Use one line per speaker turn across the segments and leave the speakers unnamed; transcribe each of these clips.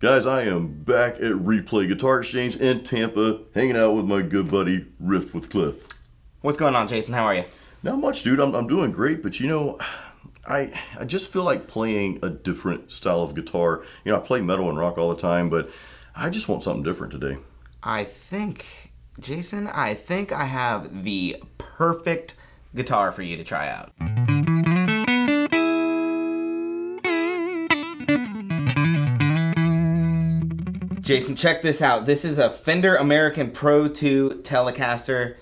Guys, I am back at Replay Guitar Exchange in Tampa, hanging out with my good buddy, Riff with Cliff.
What's going on, Jason? How are you?
Not much, dude. I'm doing great, but you know, I just feel like playing a different style of guitar. You know, I play metal and rock all the time, but I just want something different today.
Jason, I think I have the perfect guitar for you to try out. Jason, check this out. This is a Fender American Pro 2 Telecaster.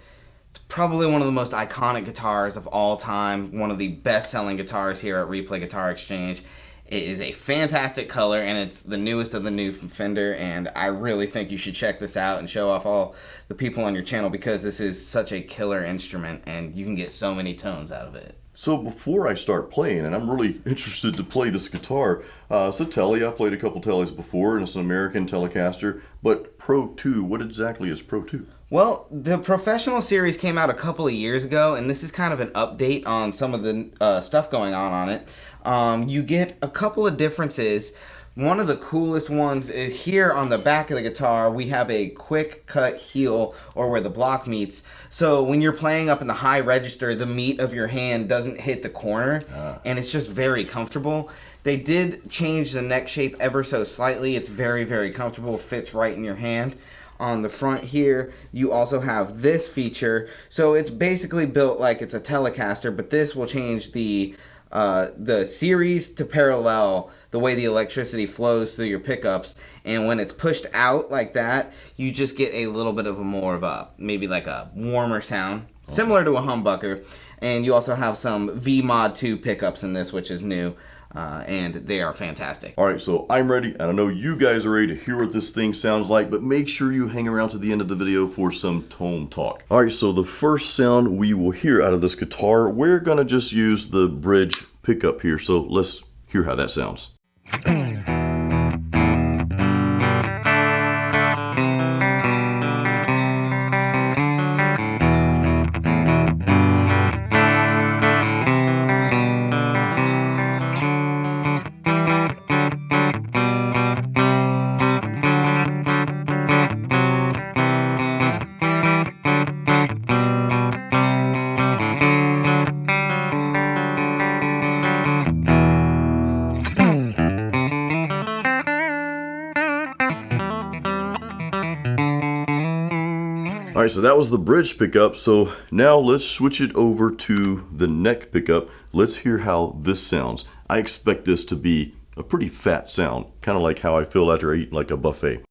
It's probably one of the most iconic guitars of all time. One of the best-selling guitars here at Replay Guitar Exchange. It is a fantastic color, and it's the newest of the new from Fender, and I really think you should check this out and show off all the people on your channel because this is such a killer instrument, and you can get so many tones out of it.
So before I start playing, and I'm really interested to play this guitar, it's a Tele. I've played a couple Teles before, and it's an American Telecaster, but Pro 2, what exactly is Pro 2?
Well, the Professional Series came out a couple of years ago, and this is kind of an update on some of the stuff going on it. You get a couple of differences. One of the coolest ones is here on the back of the guitar, we have a quick cut heel, or where the block meets. So when you're playing up in the high register, the meat of your hand doesn't hit the corner, and it's just very comfortable. They did change the neck shape ever so slightly. It's very, very comfortable, fits right in your hand. On the front here, you also have this feature. So it's basically built like it's a Telecaster, but this will change the series to parallel the way the electricity flows through your pickups, and when it's pushed out like that, you just get a little bit of a more of a, maybe like a warmer sound, similar to a humbucker. And you also have some V Mod 2 pickups in this, which is new, and they are fantastic.
All right, so I'm ready, and I know you guys are ready to hear what this thing sounds like, but make sure you hang around to the end of the video for some tone talk. All right, so the first sound we will hear out of this guitar, we're gonna just use the bridge pickup here, so let's hear how that sounds. All right, so that was the bridge pickup. So now let's switch it over to the neck pickup. Let's hear how this sounds. I expect this to be a pretty fat sound, kind of like how I feel after I eat like a buffet.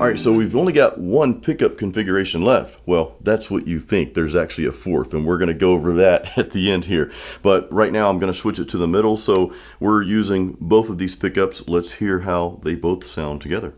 All right, so we've only got one pickup configuration left. Well, that's what you think. There's actually a fourth, and we're gonna go over that at the end here. But right now I'm gonna switch it to the middle, so we're using both of these pickups. Let's hear how they both sound together.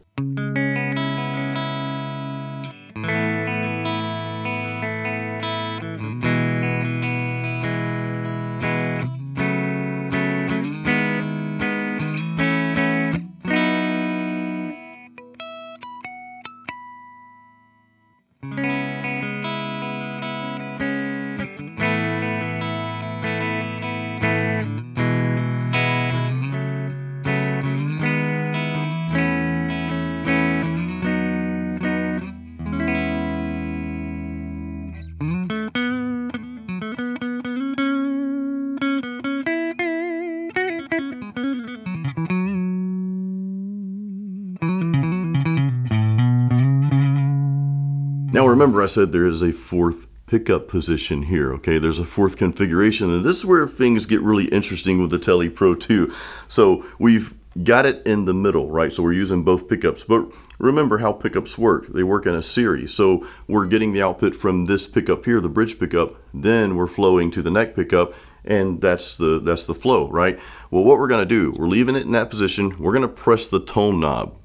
Now remember, I said there is a fourth pickup position here. Okay, there's a fourth configuration, and this is where things get really interesting with the Tele Pro 2. So we've got it in the middle, right? So we're using both pickups, but remember how pickups work. They work in a series. So we're getting the output from this pickup here, the bridge pickup, then we're flowing to the neck pickup, and that's the flow, right? Well, what we're gonna do, we're leaving it in that position. We're gonna press the tone knob.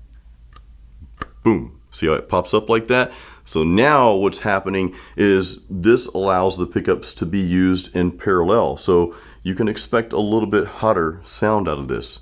Boom. See how it pops up like that? So now what's happening is this allows the pickups to be used in parallel. So you can expect a little bit hotter sound out of this.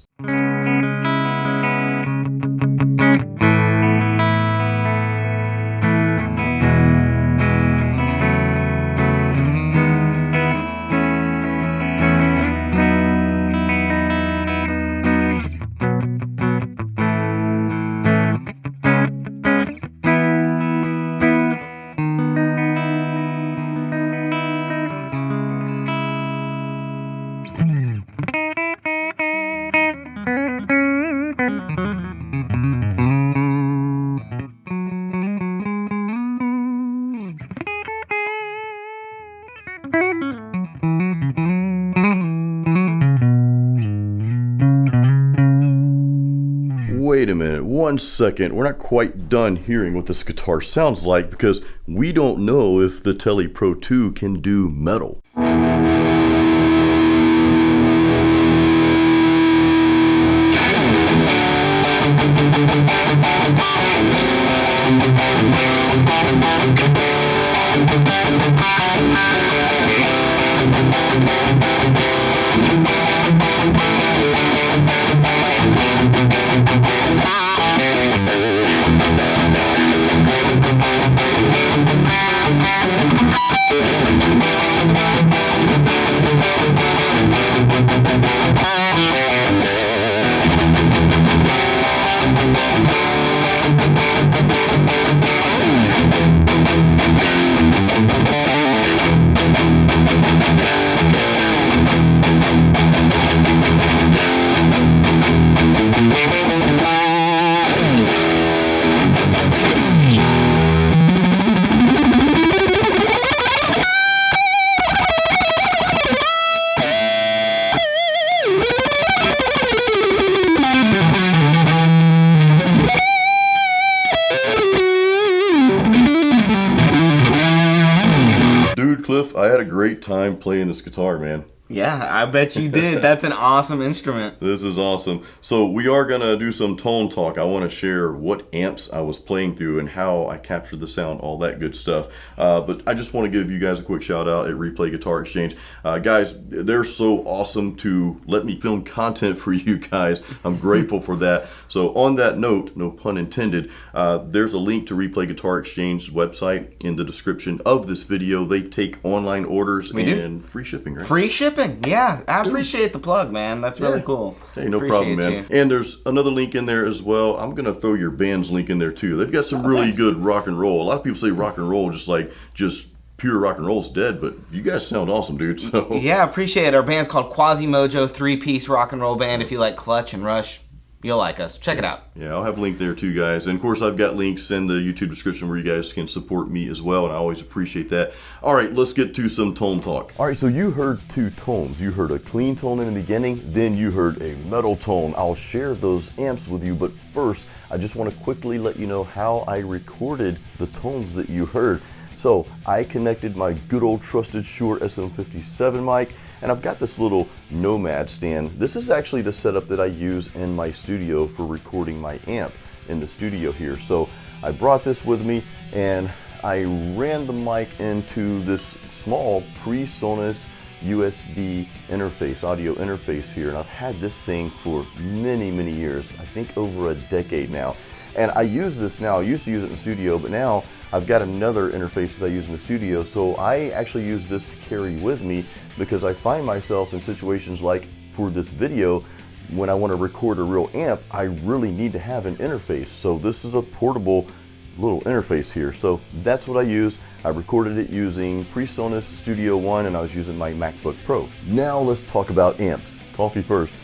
Wait a minute, 1 second. We're not quite done hearing what this guitar sounds like because we don't know if the Tele Pro 2 can do metal. Cliff, I had a great time playing this guitar, man.
Yeah, I bet you did. That's an awesome instrument.
This is awesome. So we are going to do some tone talk. I want to share what amps I was playing through and how I captured the sound, all that good stuff. But I just want to give you guys a quick shout out at Replay Guitar Exchange. Guys, they're so awesome to let me film content for you guys. I'm grateful for that. So on that note, no pun intended, there's a link to Replay Guitar Exchange's website in the description of this video. They take online orders and free shipping, right?
Free shipping. Yeah, I appreciate the plug, man. That's really cool.
Hey, no problem, man. And there's another link in there as well. I'm gonna throw your band's link in there too. They've got some really good rock and roll. A lot of people say rock and roll just pure rock and roll's dead, but you guys sound awesome, dude. So
yeah, appreciate it. Our band's called Quasi Mojo, 3-piece rock and roll band. If you like Clutch and Rush, you'll like us. Check it out.
Yeah, I'll have a link there too, guys. And of course, I've got links in the YouTube description where you guys can support me as well, and I always appreciate that. All right, let's get to some tone talk. All right, so you heard two tones. You heard a clean tone in the beginning, then you heard a metal tone. I'll share those amps with you, but first, I just want to quickly let you know how I recorded the tones that you heard. So I connected my good old trusted Shure SM57 mic, and I've got this little Nomad stand. This is actually the setup that I use in my studio for recording my amp in the studio here. So I brought this with me and I ran the mic into this small PreSonus USB interface, audio interface here, and I've had this thing for many years, I think over a decade now. And I use this now. I used to use it in the studio, but now I've got another interface that I use in the studio. So I actually use this to carry with me because I find myself in situations like for this video, when I want to record a real amp, I really need to have an interface. So this is a portable little interface here. So that's what I use. I recorded it using PreSonus Studio One, and I was using my MacBook Pro. Now let's talk about amps. Coffee first.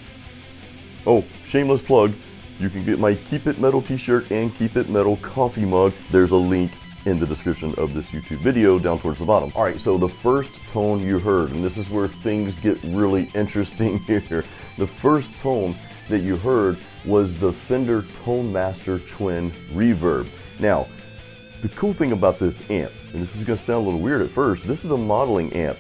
Oh, shameless plug. You can get my Keep It Metal t-shirt and Keep It Metal coffee mug. There's a link in the description of this YouTube video down towards the bottom. All right, so the first tone you heard, and this is where things get really interesting here. The first tone that you heard was the Fender Telemaster Twin Reverb. Now, the cool thing about this amp, and this is going to sound a little weird at first, this is a modeling amp.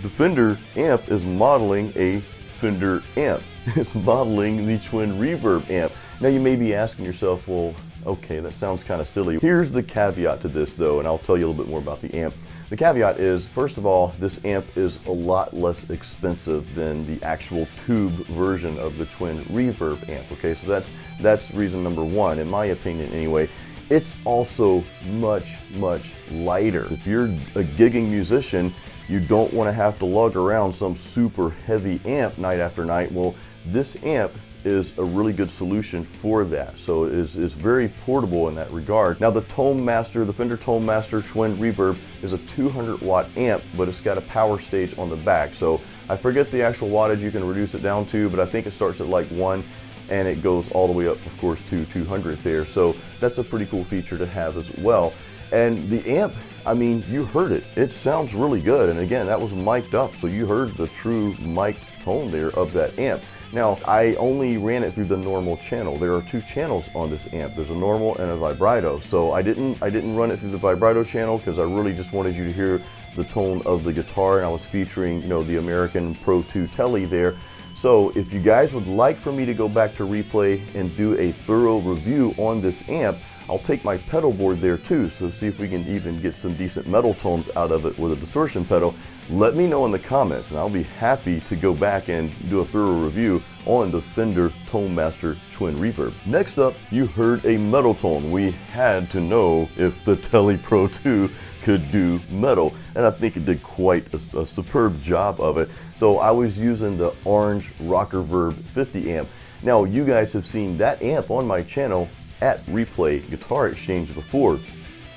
The Fender amp is modeling a Fender amp. It's modeling the Twin Reverb amp. Now you may be asking yourself, well, okay, that sounds kind of silly. Here's the caveat to this though, and I'll tell you a little bit more about the amp. The caveat is, first of all, this amp is a lot less expensive than the actual tube version of the Twin Reverb amp, okay? So that's reason number one, in my opinion anyway. It's also much, much lighter. If you're a gigging musician, you don't want to have to lug around some super heavy amp night after night. Well, this amp is a really good solution for that. So it is very portable in that regard. Now the Telemaster, the Fender Telemaster Twin Reverb is a 200 watt amp, but it's got a power stage on the back. So I forget the actual wattage you can reduce it down to, but I think it starts at like 1 and it goes all the way up, of course, to 200 there. So that's a pretty cool feature to have as well. And the amp, I mean, you heard it. It sounds really good. And again, that was mic'd up, so you heard the true mic'd tone there of that amp. Now, I only ran it through the normal channel. There are 2 channels on this amp. There's a normal and a vibrato. So I didn't run it through the vibrato channel because I really just wanted you to hear the tone of the guitar, and I was featuring, you know, the American Pro 2 Tele there. So if you guys would like for me to go back to Replay and do a thorough review on this amp, I'll take my pedal board there too, so see if we can even get some decent metal tones out of it with a distortion pedal. Let me know in the comments and I'll be happy to go back and do a thorough review on the Fender Telemaster Twin Reverb. Next up, you heard a metal tone. We had to know if the Tele Pro 2 could do metal, and I think it did quite a superb job of it. So I was using the orange Reverb 50 amp. Now you guys have seen that amp on my channel at Replay Guitar Exchange before.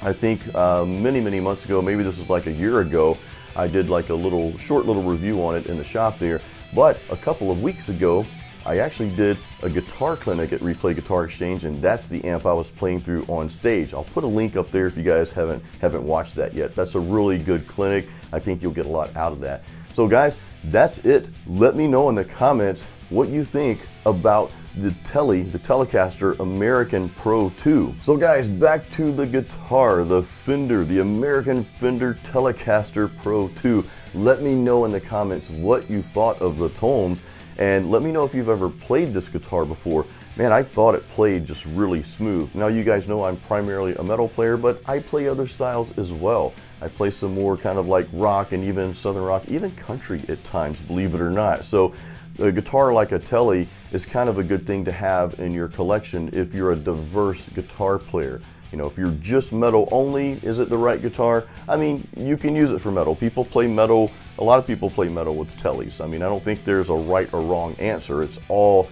I think many months ago, maybe this was like a year ago, I did like a short little review on it in the shop there. But a couple of weeks ago, I actually did a guitar clinic at Replay Guitar Exchange, and that's the amp I was playing through on stage. I'll put a link up there if you guys haven't watched that yet. That's a really good clinic. I think you'll get a lot out of that. So guys, that's it. Let me know in the comments what you think about the Telecaster American Pro 2. So guys, back to the guitar, the Fender, the American Fender Telecaster Pro 2. Let me know in the comments what you thought of the tones, and let me know if you've ever played this guitar before. Man, I thought it played just really smooth. Now you guys know I'm primarily a metal player, but I play other styles as well. I play some more kind of like rock and even southern rock, even country at times, believe it or not. So a guitar like a Tele is kind of a good thing to have in your collection if you're a diverse guitar player. You know, if you're just metal only, is it the right guitar? I mean, you can use it for metal. People play metal, a lot of people play metal with Teles. I mean, I don't think there's a right or wrong answer. It's all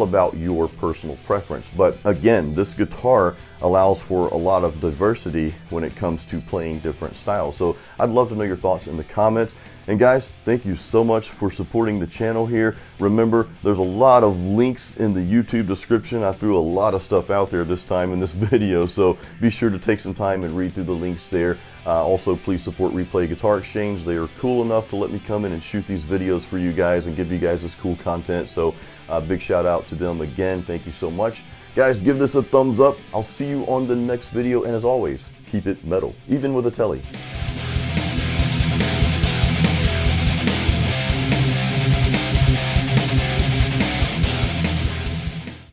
about your personal preference. But again, this guitar allows for a lot of diversity when it comes to playing different styles. So I'd love to know your thoughts in the comments. And guys, thank you so much for supporting the channel here. Remember, there's a lot of links in the YouTube description. I threw a lot of stuff out there this time in this video, so be sure to take some time and read through the links there. Also, please support Replay Guitar Exchange. They are cool enough to let me come in and shoot these videos for you guys and give you guys this cool content. So big shout out to them again. Thank you so much. Guys, give this a thumbs up. I'll see you on the next video, and as always, keep it metal, even with a Tele.